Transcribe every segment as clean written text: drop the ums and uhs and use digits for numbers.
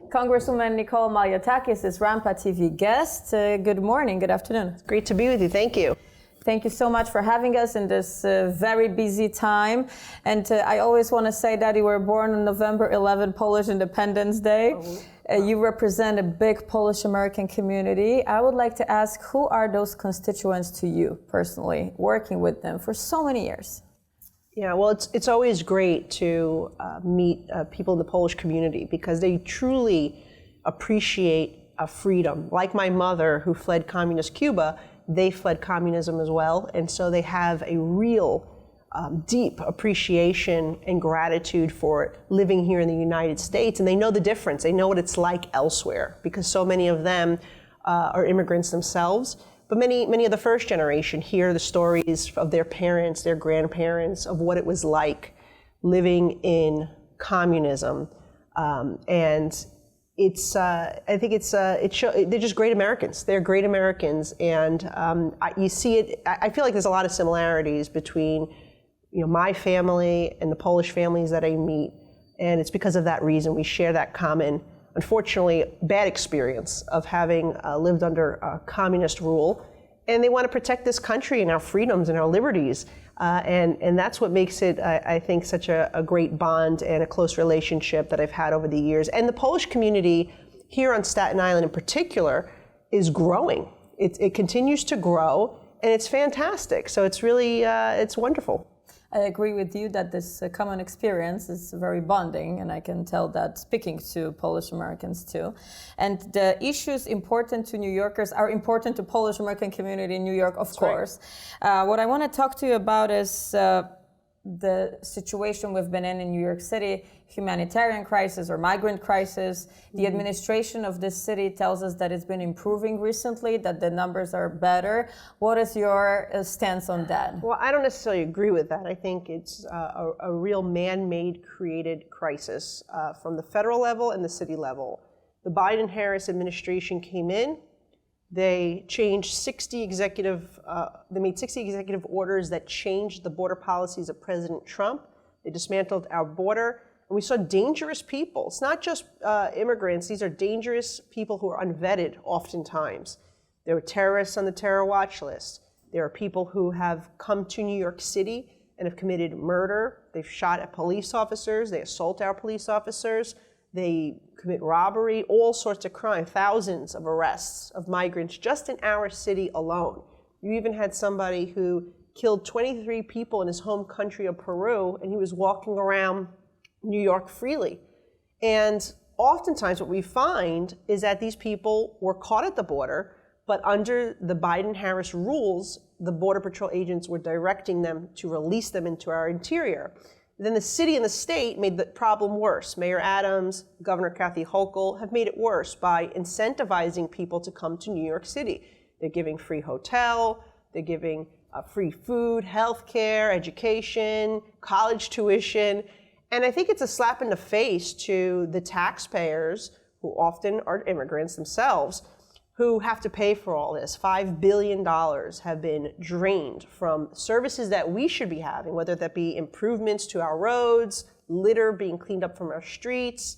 Congresswoman Nicole Malliotakis is RAMPA TV Guest. Good morning, good afternoon. It's great to be with you, thank you. Thank you so much for having us in this very busy time. And I always want to say that you were born on November 11, Polish Independence Day. You represent a big Polish American community. I would like to ask, who are those constituents to you personally, working with them for so many years? Yeah, well, it's always great to meet people in the Polish community because they truly appreciate freedom. Like my mother, who fled communist Cuba, they fled communism as well, and so they have a real deep appreciation and gratitude for living here in the United States, and they know the difference. They know what it's like elsewhere because so many of them are immigrants themselves. But many of the first generation hear the stories of their parents, their grandparents, of what it was like living in communism, and it's. I think it's. They're just great Americans. They're great Americans, and you see it. I feel like there's a lot of similarities between, my family and the Polish families that I meet, and it's because of that reason we share that common, unfortunately, bad experience of having lived under communist rule, and they want to protect this country and our freedoms and our liberties, and that's what makes it, I think, such a great bond and a close relationship that I've had over the years. And the Polish community here on Staten Island in particular is growing. It continues to grow, and it's fantastic. So it's really, it's wonderful. I agree with you that this common experience is very bonding, and I can tell that speaking to Polish Americans too. And the issues important to New Yorkers are important to Polish American community in New York, of course. Right. What I want to talk to you about is the situation we've been in New York City, humanitarian crisis or migrant crisis. The administration of this city tells us that it's been improving recently, that the numbers are better. What is your stance on that? Well, I don't necessarily agree with that. I think it's a real man-made created crisis from the federal level and the city level. The Biden-Harris administration came in. They changed 60 executive, they made 60 executive orders that changed the border policies of President Trump. They dismantled our border, and we saw dangerous people. It's not just immigrants, these are dangerous people who are unvetted oftentimes. There are terrorists on the terror watch list. There are people who have come to New York City and have committed murder. They've shot at police officers, they assault our police officers. They commit robbery, all sorts of crime, thousands of arrests of migrants just in our city alone. You even had somebody who killed 23 people in his home country of Peru, and he was walking around New York freely. And oftentimes what we find is that these people were caught at the border, but under the Biden-Harris rules, the Border Patrol agents were directing them to release them into our interior. Then the city and the state made the problem worse. Mayor Adams, Governor Kathy Hochul have made it worse by incentivizing people to come to New York City. They're giving free hotel, they're giving free food, health care, education, college tuition. And I think it's a slap in the face to the taxpayers, who often are immigrants themselves, who have to pay for all this. $5 billion have been drained from services that we should be having, whether that be improvements to our roads, litter being cleaned up from our streets,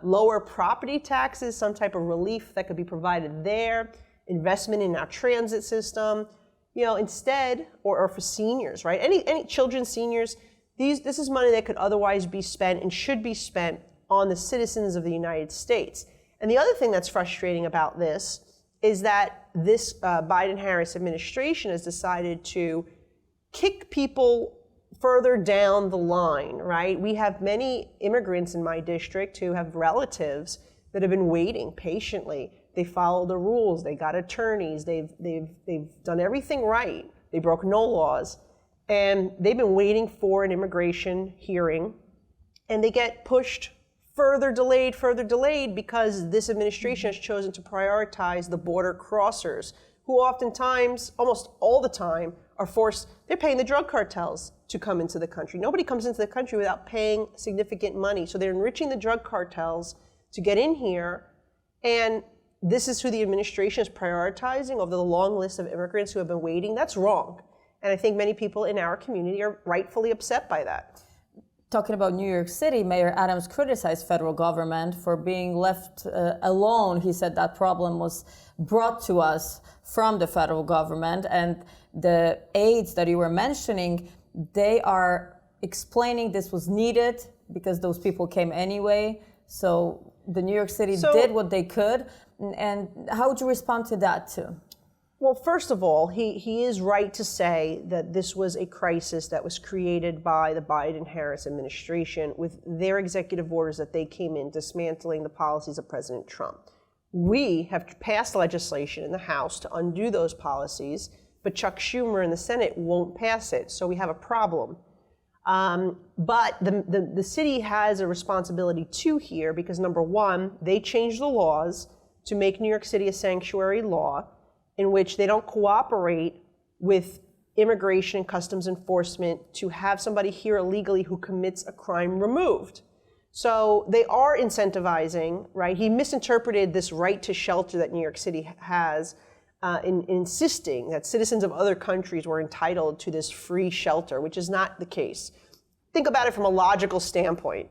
lower property taxes, some type of relief that could be provided there, investment in our transit system, instead, or for seniors, right? Any children, seniors, this is money that could otherwise be spent and should be spent on the citizens of the United States. And the other thing that's frustrating about this is that this Biden-Harris administration has decided to kick people further down the line, right? We have many immigrants in my district who have relatives that have been waiting patiently. They follow the rules, they got attorneys, they've done everything right, they broke no laws, and they've been waiting for an immigration hearing, and they get pushed further delayed because this administration has chosen to prioritize the border crossers, who oftentimes, almost all the time, are forced, they're paying the drug cartels to come into the country. Nobody comes into the country without paying significant money. So they're enriching the drug cartels to get in here, and this is who the administration is prioritizing over the long list of immigrants who have been waiting. That's wrong. And I think many people in our community are rightfully upset by that. talking about New York City, Mayor Adams criticized federal government for being left alone. He said that problem was brought to us from the federal government, and the aides that you were mentioning, they are explaining this was needed because those people came anyway. So the New York City did what they could. And how would you respond to that too? Well, first of all, he is right to say that this was a crisis that was created by the Biden-Harris administration with their executive orders that they came in dismantling the policies of President Trump. We have passed legislation in the House to undo those policies, but Chuck Schumer in the Senate won't pass it, so we have a problem. But the city has a responsibility too here because, number one, they changed the laws to make New York City a sanctuary law in which they don't cooperate with immigration and customs enforcement to have somebody here illegally who commits a crime removed. So they are incentivizing, right? He misinterpreted this right to shelter that New York City has in insisting that citizens of other countries were entitled to this free shelter, which is not the case. Think about it from a logical standpoint.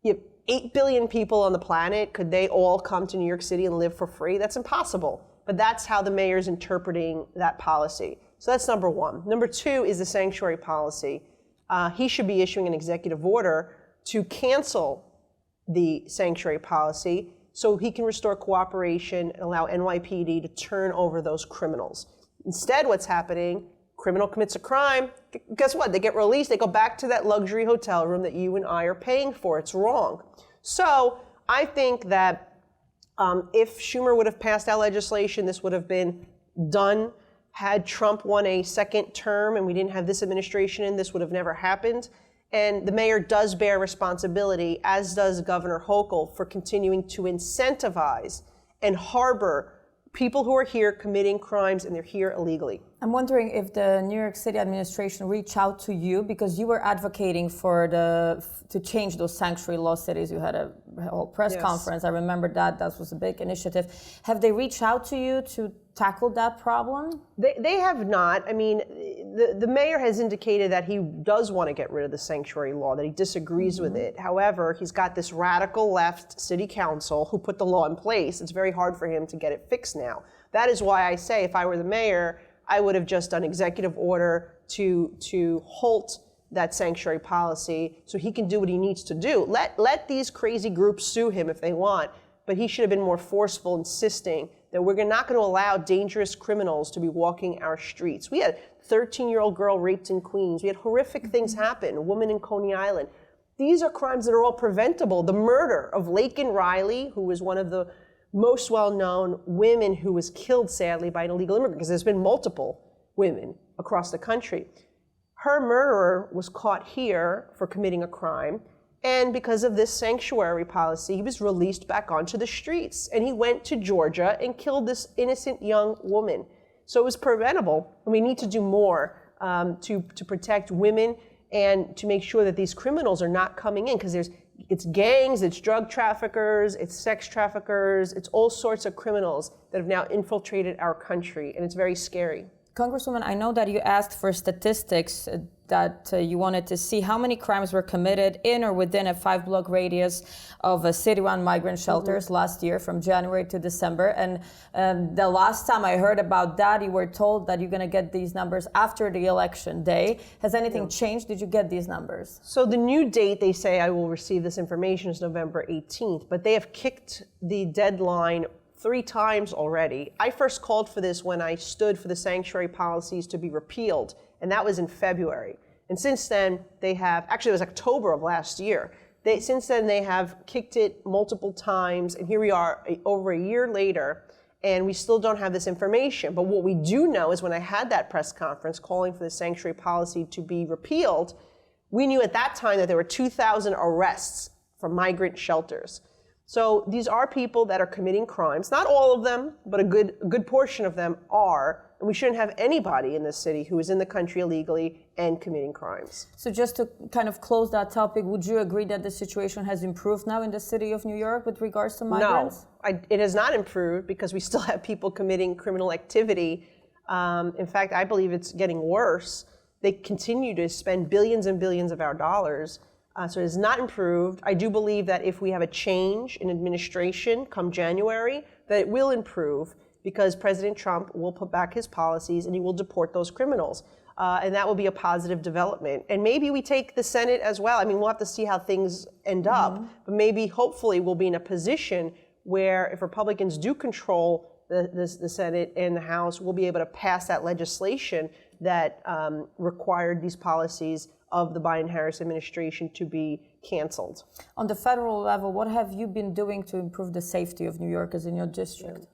You have 8 billion people on the planet. Could they all come to New York City and live for free? That's impossible. But that's how the mayor's interpreting that policy. So that's number one. Number two is the sanctuary policy. He should be issuing an executive order to cancel the sanctuary policy so he can restore cooperation and allow NYPD to turn over those criminals. Instead, what's happening, criminal commits a crime, guess what? They get released, they go back to that luxury hotel room that you and I are paying for. It's wrong. So I think that if Schumer would have passed that legislation, this would have been done. Had Trump won a second term and we didn't have this administration in, this would have never happened. And the mayor does bear responsibility, as does Governor Hochul, for continuing to incentivize and harbor people who are here committing crimes and they're here illegally. I'm wondering if the New York City administration reached out to you because you were advocating for to change those sanctuary law cities. You had a whole press conference. I remember that. That was a big initiative. Have they reached out to you to tackle that problem? They have not. I mean, the mayor has indicated that he does want to get rid of the sanctuary law, that he disagrees with it. However, he's got this radical left city council who put the law in place. It's very hard for him to get it fixed now. That is why I say if I were the mayor, I would have just done executive order to halt that sanctuary policy so he can do what he needs to do. Let these crazy groups sue him if they want, but he should have been more forceful, insisting that we're not going to allow dangerous criminals to be walking our streets. We had a 13-year-old girl raped in Queens. We had horrific things happen, a woman in Coney Island. These are crimes that are all preventable. The murder of Laken Riley, who was one of the most well-known women who was killed, sadly, by an illegal immigrant, because there's been multiple women across the country. Her murderer was caught here for committing a crime, and because of this sanctuary policy, he was released back onto the streets, and he went to Georgia and killed this innocent young woman. So it was preventable, and we need to do more to protect women and to make sure that these criminals are not coming in, because it's gangs, it's drug traffickers, it's sex traffickers, it's all sorts of criminals that have now infiltrated our country, and it's very scary. Congresswoman, I know that you asked for statistics that you wanted to see how many crimes were committed in or within a 5-block radius of city-run migrant shelters last year from January to December. And the last time I heard about that, you were told that you're going to get these numbers after the election day. Has anything changed? Did you get these numbers? So the new date they say I will receive this information is November 18th, but they have kicked the deadline 3 times already. I first called for this when I stood for the sanctuary policies to be repealed, and that was in February. And since then, they have, actually it was October of last year, since then they have kicked it multiple times, and here we are over a year later, and we still don't have this information. But what we do know is when I had that press conference calling for the sanctuary policy to be repealed, we knew at that time that there were 2,000 arrests from migrant shelters. So these are people that are committing crimes. Not all of them, but a good portion of them are. And we shouldn't have anybody in this city who is in the country illegally and committing crimes. So just to kind of close that topic, would you agree that the situation has improved now in the city of New York with regards to migrants? No, it has not improved because we still have people committing criminal activity. In fact, I believe it's getting worse. They continue to spend billions and billions of our dollars So it has not improved. I do believe that if we have a change in administration come January, that it will improve because President Trump will put back his policies and he will deport those criminals. And that will be a positive development. And maybe we take the Senate as well. I mean, we'll have to see how things end up. But maybe, hopefully, we'll be in a position where if Republicans do control the Senate and the House, we'll be able to pass that legislation that required these policies of the Biden-Harris administration to be canceled. On the federal level, what have you been doing to improve the safety of New Yorkers in your district?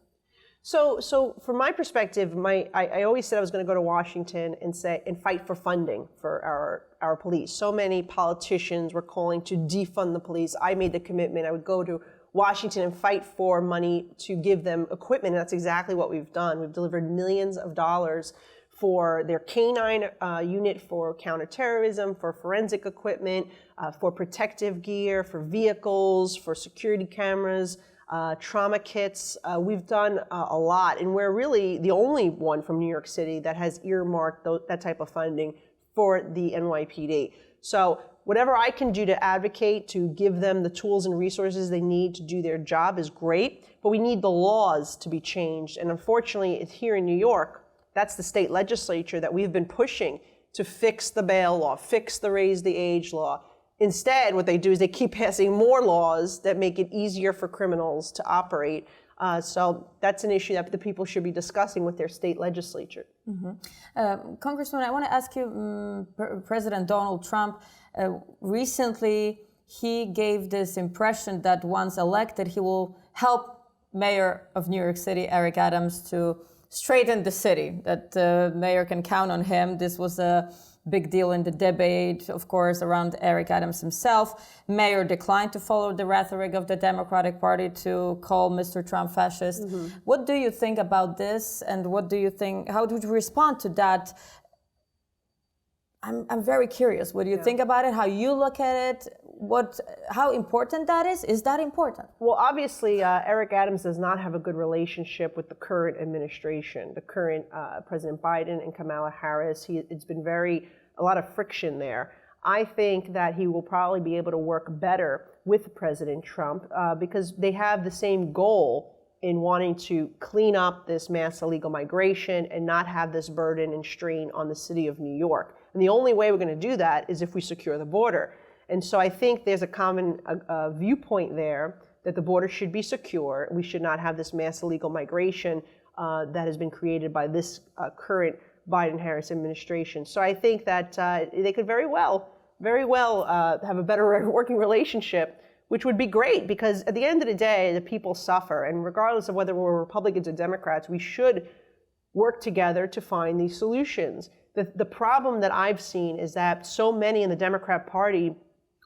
So from my perspective, I always said I was going to go to Washington and fight for funding for our police. So many politicians were calling to defund the police. I made the commitment. I would go to Washington and fight for money to give them equipment, and that's exactly what we've done. We've delivered millions of dollars for their canine unit for counterterrorism, for forensic equipment, for protective gear, for vehicles, for security cameras, trauma kits. We've done a lot, and we're really the only one from New York City that has earmarked that type of funding for the NYPD. So whatever I can do to advocate to give them the tools and resources they need to do their job is great, but we need the laws to be changed. And unfortunately, here in New York, that's the state legislature that we've been pushing to fix the bail law, fix the raise the age law. Instead, what they do is they keep passing more laws that make it easier for criminals to operate. So that's an issue that the people should be discussing with their state legislature. Congresswoman, I want to ask you, President Donald Trump, recently he gave this impression that once elected, he will help Mayor of New York City, Eric Adams, to straighten the city, that the mayor can count on him. This was a big deal in the debate, of course, around Eric Adams himself. Mayor declined to follow the rhetoric of the Democratic Party to call Mr. Trump fascist. What do you think about this, and what do you think, how do you respond to that? I'm very curious. What do you think about it? How you look at it? How important that is? Is that important? Well, obviously, Eric Adams does not have a good relationship with the current administration, the current President Biden and Kamala Harris. It's been a lot of friction there. I think that he will probably be able to work better with President Trump because they have the same goal in wanting to clean up this mass illegal migration and not have this burden and strain on the city of New York. And the only way we're going to do that is if we secure the border. And so I think there's a common viewpoint there that the border should be secure. We should not have this mass illegal migration that has been created by this current Biden-Harris administration. So I think that they could very well have a better working relationship, which would be great because at the end of the day, the people suffer. And regardless of whether we're Republicans or Democrats, we should work together to find these solutions. The problem that I've seen is that so many in the Democrat Party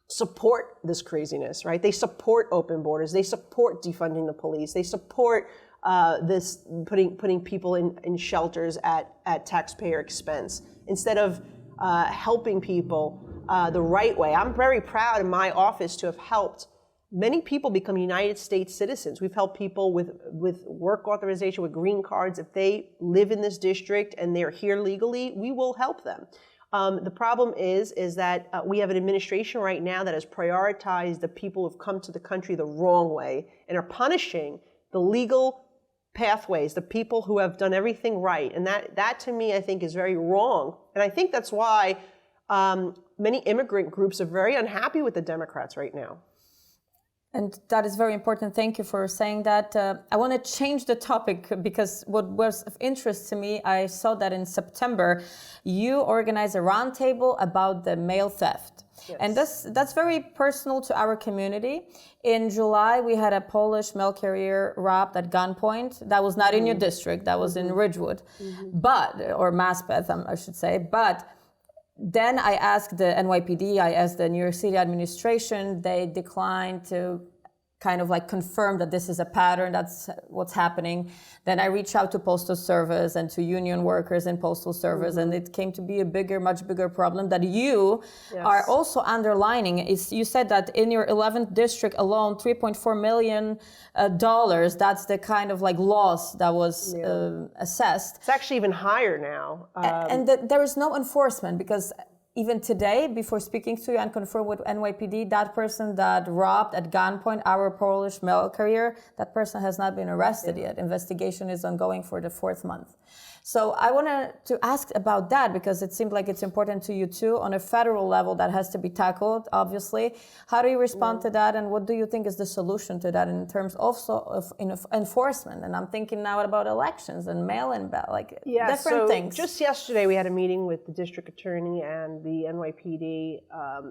support this craziness, right? They support open borders. They support defunding the police. They support this putting people in shelters at taxpayer expense instead of helping people the right way. I'm very proud in my office to have helped many people become United States citizens. We've helped people with work authorization, with green cards. If they live in this district and they're here legally, we will help them. The problem is that we have an administration right now that has prioritized the people who've come to the country the wrong way and are punishing the legal pathways, the people who have done everything right. And that to me, I think, is very wrong. And I think that's why many immigrant groups are very unhappy with the Democrats right now. And that is very important. Thank you for saying that. I want to change the topic because what was of interest to me, I saw that in September, you organized a roundtable about the mail theft. Yes. And that's very personal to our community. In July, we had a Polish mail carrier robbed at gunpoint. That was not in your district. That was in Ridgewood, or Maspeth, I should say. But then I asked the NYPD, I asked the New York City administration, they declined to kind of like confirm that this is a pattern, that's what's happening. Then I reached out to Postal Service and to union workers in Postal Service, and it came to be a much bigger problem that you are also underlining. You said that in your 11th district alone, $3.4 million, that's the kind of like loss that was assessed. It's actually even higher now. And there is no enforcement because even today, before speaking to you and confirm with NYPD, that person that robbed at gunpoint our Polish mail carrier, that person has not been arrested yet. Investigation is ongoing for the 4th month. So I wanted to ask about that because it seemed like it's important to you too. On a federal level, that has to be tackled, obviously. How do you respond to that, and what do you think is the solution to that in terms also of enforcement? And I'm thinking now about elections and mail-in ballot, different things. Just yesterday, we had a meeting with the district attorney and the NYPD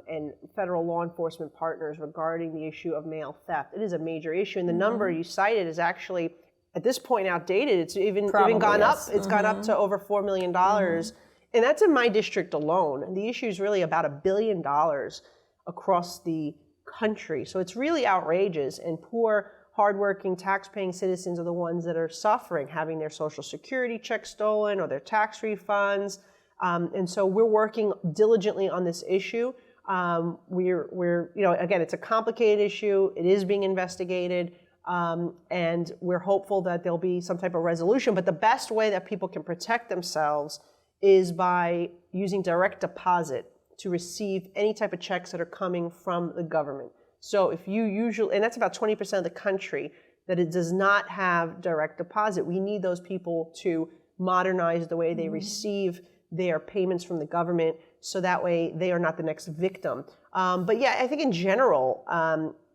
and federal law enforcement partners regarding the issue of mail theft. It is a major issue, and the number you cited is actually, at this point, outdated. It's even gone up. It's gone up to over $4 million. And that's in my district alone. And the issue is really about $1 billion across the country. So it's really outrageous. And poor, hardworking, tax-paying citizens are the ones that are suffering, having their Social Security checks stolen or their tax refunds. And so we're working diligently on this issue. We're again, it's a complicated issue. It is being investigated. And we're hopeful that there'll be some type of resolution. But the best way that people can protect themselves is by using direct deposit to receive any type of checks that are coming from the government. So if you usually, and that's about 20% of the country, that it does not have direct deposit. We need those people to modernize the way they receive their payments from the government so that way they are not the next victim. But yeah, I think in general,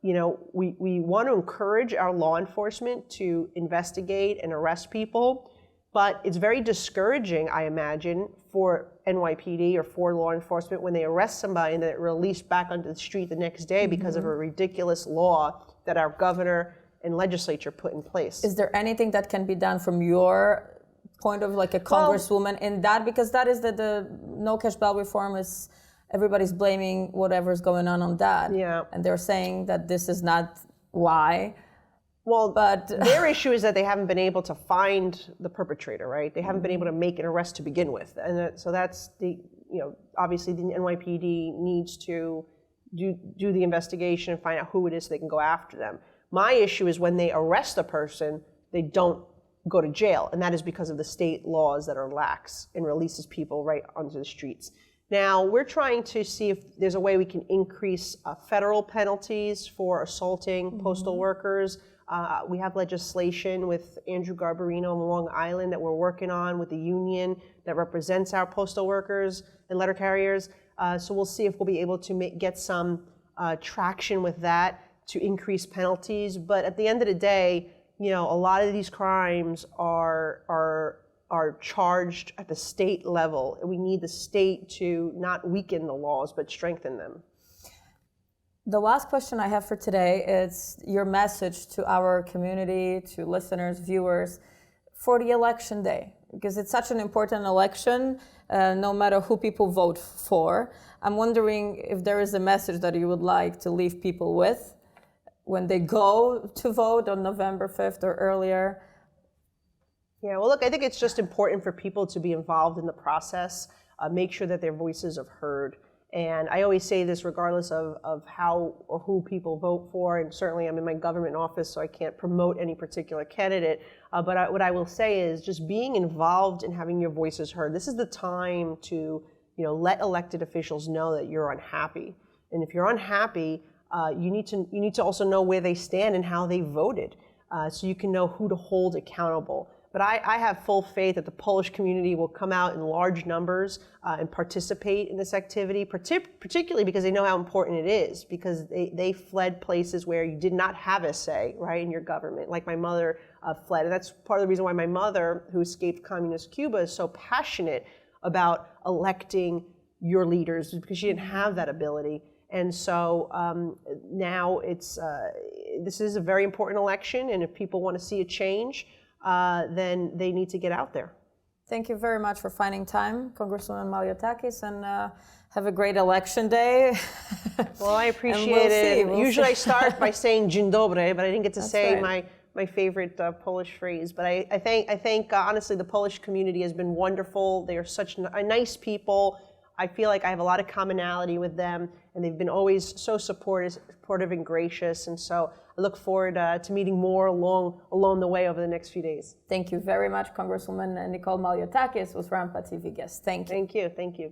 we want to encourage our law enforcement to investigate and arrest people, but it's very discouraging, I imagine, for NYPD or for law enforcement when they arrest somebody and they're released back onto the street the next day because of a ridiculous law that our governor and legislature put in place. Is there anything that can be done from your point of like a congresswoman in that? Because that is the no cash bail reform is, everybody's blaming whatever's going on that. Yeah. And they're saying that this is not why. Well, but their issue is that they haven't been able to find the perpetrator, right? They haven't been able to make an arrest to begin with. And so that's obviously the NYPD needs to do the investigation and find out who it is so they can go after them. My issue is when they arrest a person, they don't go to jail. And that is because of the state laws that are lax and releases people right onto the streets. Now, we're trying to see if there's a way we can increase federal penalties for assaulting postal workers. We have legislation with Andrew Garbarino of Long Island that we're working on with the union that represents our postal workers and letter carriers. So we'll see if we'll be able to get some traction with that to increase penalties. But at the end of the day, a lot of these crimes are charged at the state level. We need the state to not weaken the laws, but strengthen them. The last question I have for today is your message to our community, to listeners, viewers, for the election day, because it's such an important election, no matter who people vote for. I'm wondering if there is a message that you would like to leave people with when they go to vote on November 5th or earlier. Yeah, well, look, I think it's just important for people to be involved in the process, make sure that their voices are heard. And I always say this regardless of how or who people vote for, and certainly I'm in my government office, so I can't promote any particular candidate. But what I will say is just being involved and having your voices heard. This is the time to let elected officials know that you're unhappy. And if you're unhappy, you need to also know where they stand and how they voted, so you can know who to hold accountable. But I have full faith that the Polish community will come out in large numbers and participate in this activity, particularly because they know how important it is, because they fled places where you did not have a say, right, in your government, like my mother fled. And that's part of the reason why my mother, who escaped communist Cuba, is so passionate about electing your leaders, because she didn't have that ability. And so now this is a very important election, and if people want to see a change, then they need to get out there. Thank you very much for finding time, Congresswoman Malliotakis, and have a great election day. Well, I appreciate it. Usually I start by saying dzień dobry, but I didn't get to say my favorite Polish phrase. But I think honestly, the Polish community has been wonderful. They are such nice people. I feel like I have a lot of commonality with them, and they've been always so supportive and gracious. And so I look forward to meeting more along the way over the next few days. Thank you very much, Congresswoman Nicole Malliotakis with RAMPA TV Guest. Thank you. Thank you. Thank you.